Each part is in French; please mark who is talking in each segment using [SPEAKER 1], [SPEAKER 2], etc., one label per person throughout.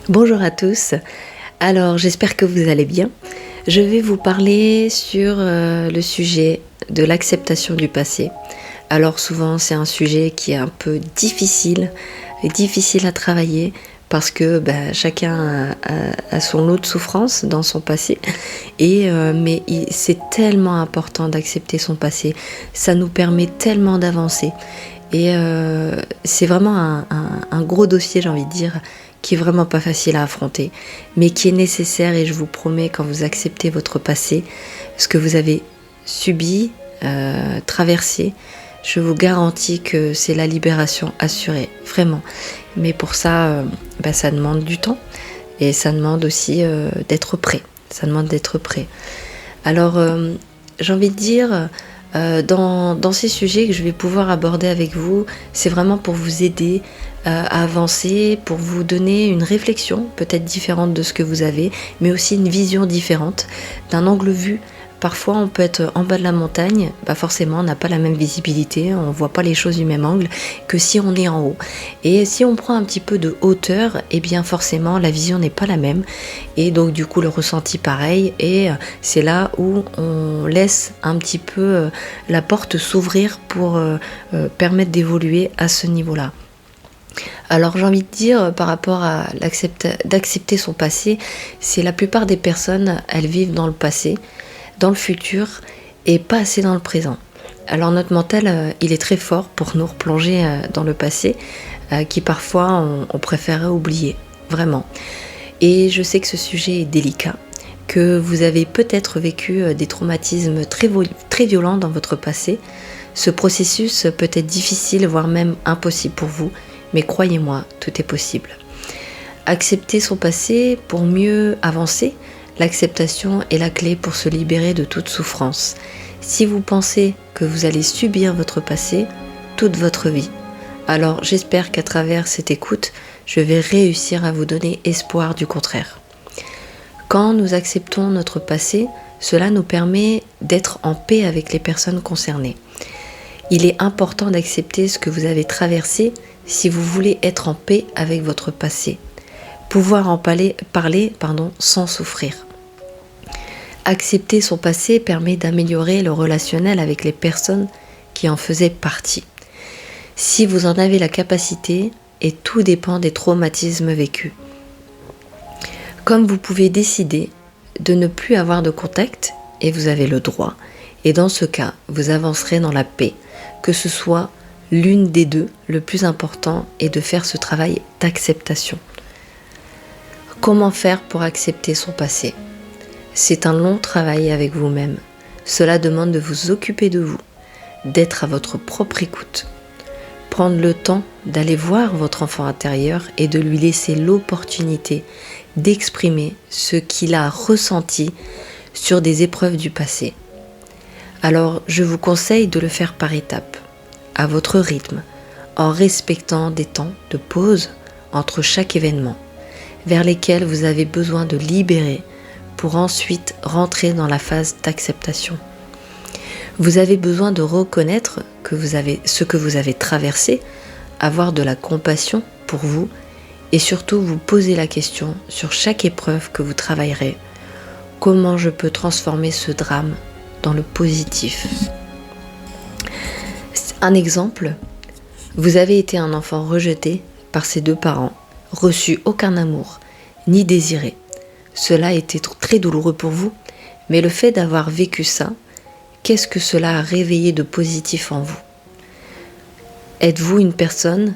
[SPEAKER 1] Bonjour à tous, alors j'espère que vous allez bien. Je vais vous parler sur le sujet de l'acceptation du passé. Alors souvent c'est un sujet qui est un peu difficile à travailler parce que chacun a son lot de souffrance dans son passé. Mais c'est tellement important d'accepter son passé, ça nous permet tellement d'avancer. C'est vraiment un gros dossier, j'ai envie de dire, qui est vraiment pas facile à affronter, mais qui est nécessaire. Et je vous promets, quand vous acceptez votre passé, ce que vous avez subi, traversé, je vous garantis que c'est la libération assurée, vraiment. Mais pour ça, ça demande du temps et ça demande aussi d'être prêt. Ça demande d'être prêt. Alors, j'ai envie de dire, dans ces sujets que je vais pouvoir aborder avec vous, c'est vraiment pour vous aider à avancer, pour vous donner une réflexion peut-être différente de ce que vous avez, mais aussi une vision différente, d'un angle vu. Parfois on peut être en bas de la montagne, forcément on n'a pas la même visibilité, on ne voit pas les choses du même angle que si on est en haut. Et si on prend un petit peu de hauteur, eh bien forcément la vision n'est pas la même, et donc du coup le ressenti pareil, et c'est là où on laisse un petit peu la porte s'ouvrir pour permettre d'évoluer à ce niveau-là. Alors j'ai envie de dire, par rapport à d'accepter son passé, c'est la plupart des personnes, elles vivent dans le passé, dans le futur et pas assez dans le présent. Alors notre mental, il est très fort pour nous replonger dans le passé, qui parfois on préférerait oublier, vraiment. Et je sais que ce sujet est délicat, que vous avez peut-être vécu des traumatismes très violents dans votre passé. Ce processus peut être difficile, voire même impossible pour vous, mais croyez-moi, tout est possible. Accepter son passé pour mieux avancer. L'acceptation est la clé pour se libérer de toute souffrance. Si vous pensez que vous allez subir votre passé toute votre vie, alors j'espère qu'à travers cette écoute, je vais réussir à vous donner espoir du contraire. Quand nous acceptons notre passé, cela nous permet d'être en paix avec les personnes concernées. Il est important d'accepter ce que vous avez traversé si vous voulez être en paix avec votre passé. Pouvoir en parler sans souffrir. Accepter son passé permet d'améliorer le relationnel avec les personnes qui en faisaient partie. Si vous en avez la capacité, et tout dépend des traumatismes vécus. Comme vous pouvez décider de ne plus avoir de contact, et vous avez le droit, et dans ce cas, vous avancerez dans la paix, que ce soit l'une des deux. Le plus important est de faire ce travail d'acceptation. Comment faire pour accepter son passé ? C'est un long travail avec vous-même. Cela demande de vous occuper de vous, d'être à votre propre écoute. Prendre le temps d'aller voir votre enfant intérieur et de lui laisser l'opportunité d'exprimer ce qu'il a ressenti sur des épreuves du passé. Alors, je vous conseille de le faire par étapes, à votre rythme, en respectant des temps de pause entre chaque événement, vers lesquels vous avez besoin de libérer pour ensuite rentrer dans la phase d'acceptation. Vous avez besoin de reconnaître ce que vous avez traversé, avoir de la compassion pour vous et surtout vous poser la question sur chaque épreuve que vous travaillerez. Comment je peux transformer ce drame dans le positif ? Un exemple, vous avez été un enfant rejeté par ses deux parents, reçu aucun amour, ni désiré. Cela a été très douloureux pour vous, mais le fait d'avoir vécu ça, qu'est-ce que cela a réveillé de positif en vous ? Êtes-vous une personne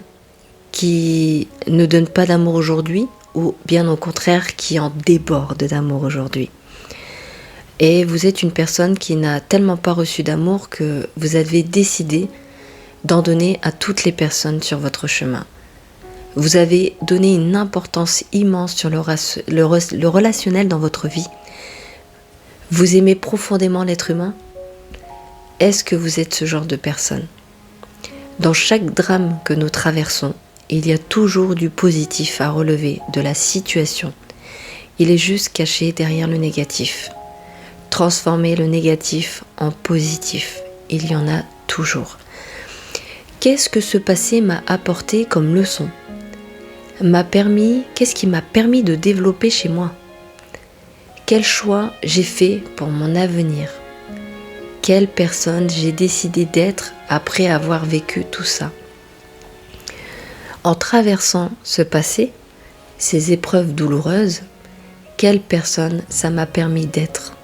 [SPEAKER 1] qui ne donne pas d'amour aujourd'hui ou bien au contraire qui en déborde d'amour aujourd'hui ? Et vous êtes une personne qui n'a tellement pas reçu d'amour que vous avez décidé d'en donner à toutes les personnes sur votre chemin. Vous avez donné une importance immense sur le relationnel dans votre vie. Vous aimez profondément l'être humain ? Est-ce que vous êtes ce genre de personne ? Dans chaque drame que nous traversons, il y a toujours du positif à relever de la situation. Il est juste caché derrière le négatif. Transformer le négatif en positif, il y en a toujours. Qu'est-ce que ce passé m'a apporté comme leçon ? qu'est-ce qui m'a permis de développer chez moi? Quel choix j'ai fait pour mon avenir? Quelle personne j'ai décidé d'être après avoir vécu tout ça? En traversant ce passé, ces épreuves douloureuses, quelle personne ça m'a permis d'être?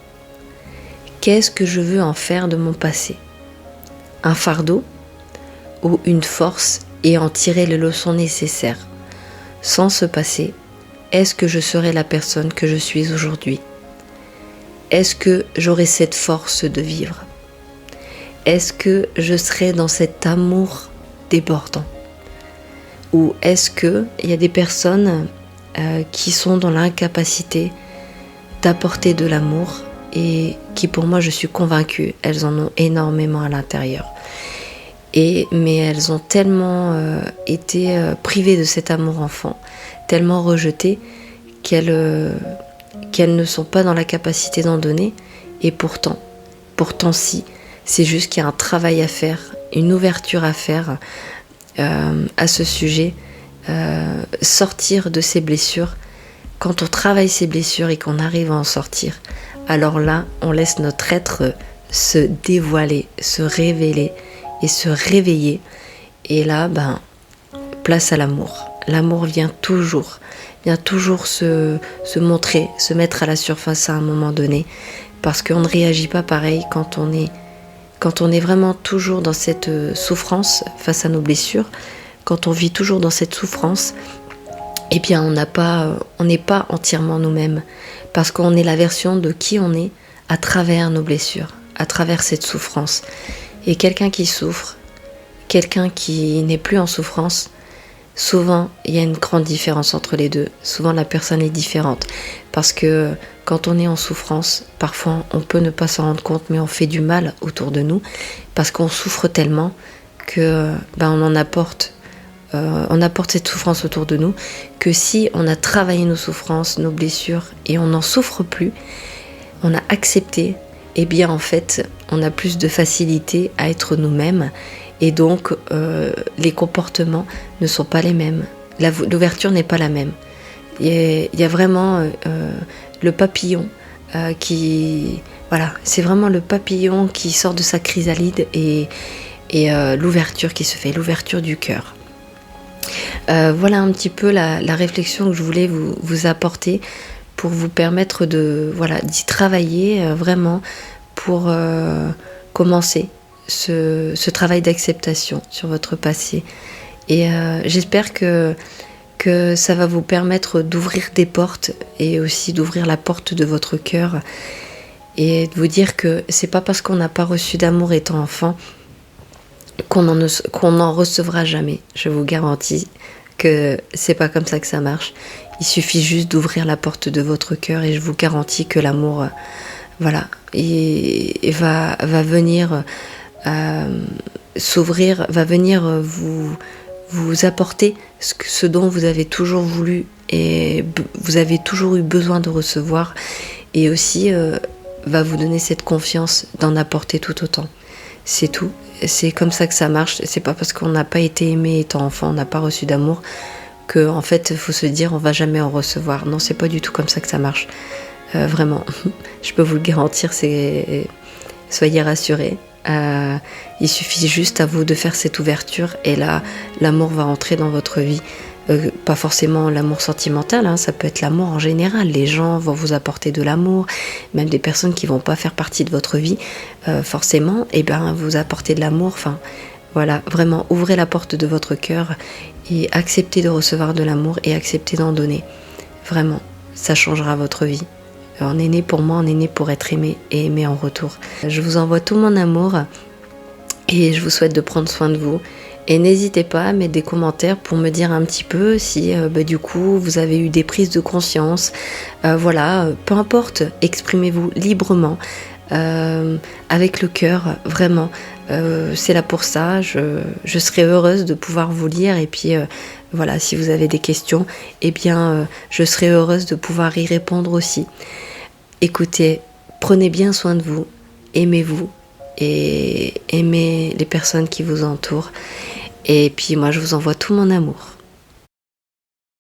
[SPEAKER 1] Qu'est-ce que je veux en faire de mon passé? Un fardeau ou une force et en tirer les leçons nécessaires? Sans ce passé, est-ce que je serais la personne que je suis aujourd'hui? Est-ce que j'aurais cette force de vivre? Est-ce que je serais dans cet amour débordant? Ou est-ce qu'il y a des personnes qui sont dans l'incapacité d'apporter de l'amour et qui, pour moi, je suis convaincue, elles en ont énormément à l'intérieur. Mais elles ont tellement été privées de cet amour enfant, tellement rejetées qu'elles ne sont pas dans la capacité d'en donner. Et pourtant si, c'est juste qu'il y a un travail à faire, une ouverture à faire à ce sujet, sortir de ces blessures. Quand on travaille ces blessures et qu'on arrive à en sortir, alors là, on laisse notre être se dévoiler, se révéler et se réveiller. Et là, place à l'amour. L'amour vient toujours se montrer, se mettre à la surface à un moment donné, parce qu'on ne réagit pas pareil quand on est vraiment toujours dans cette souffrance face à nos blessures. Quand on vit toujours dans cette souffrance, eh bien on n'est pas entièrement nous-mêmes, parce qu'on est la version de qui on est à travers nos blessures, à travers cette souffrance. Et quelqu'un qui souffre, quelqu'un qui n'est plus en souffrance, souvent il y a une grande différence entre les deux. Souvent la personne est différente, parce que quand on est en souffrance, parfois on peut ne pas s'en rendre compte, mais on fait du mal autour de nous, parce qu'on souffre tellement que on apporte cette souffrance autour de nous, que si on a travaillé nos souffrances, nos blessures, et on n'en souffre plus, on a accepté, eh bien en fait, on a plus de facilité à être nous-mêmes, et donc les comportements ne sont pas les mêmes, l'ouverture n'est pas la même. Il y a vraiment le papillon c'est vraiment le papillon qui sort de sa chrysalide, et l'ouverture qui se fait, l'ouverture du cœur. Voilà un petit peu la réflexion que je voulais vous apporter pour vous permettre d'y travailler vraiment pour commencer ce travail d'acceptation sur votre passé. Et j'espère que ça va vous permettre d'ouvrir des portes et aussi d'ouvrir la porte de votre cœur et de vous dire que c'est pas parce qu'on n'a pas reçu d'amour étant enfant qu'on n'en recevra jamais. Je vous garantis que c'est pas comme ça que ça marche. Il suffit juste d'ouvrir la porte de votre cœur et je vous garantis que l'amour va venir s'ouvrir, va venir vous apporter ce dont vous avez toujours voulu et vous avez toujours eu besoin de recevoir, et aussi va vous donner cette confiance d'en apporter tout autant. C'est tout. C'est comme ça que ça marche. C'est pas parce qu'on n'a pas été aimé étant enfant, on n'a pas reçu d'amour, que en fait il faut se dire on va jamais en recevoir. Non, c'est pas du tout comme ça que ça marche. Vraiment, je peux vous le garantir. Soyez rassurés. Il suffit juste à vous de faire cette ouverture, et là l'amour va entrer dans votre vie. Pas forcément l'amour sentimental, ça peut être l'amour en général. Les gens vont vous apporter de l'amour, même des personnes qui vont pas faire partie de votre vie forcément, vous apporter de l'amour. Enfin voilà, vraiment ouvrez la porte de votre cœur et acceptez de recevoir de l'amour et acceptez d'en donner. Vraiment, ça changera votre vie. On est né pour moi, on est né pour être aimé et aimé en retour. Je vous envoie tout mon amour et je vous souhaite de prendre soin de vous. Et n'hésitez pas à mettre des commentaires pour me dire un petit peu si du coup vous avez eu des prises de conscience. Peu importe, exprimez-vous librement, avec le cœur, vraiment. C'est là pour ça, je serai heureuse de pouvoir vous lire, et puis si vous avez des questions, je serai heureuse de pouvoir y répondre aussi. Écoutez, prenez bien soin de vous, aimez-vous et aimez les personnes qui vous entourent. Et puis moi je vous envoie tout mon amour.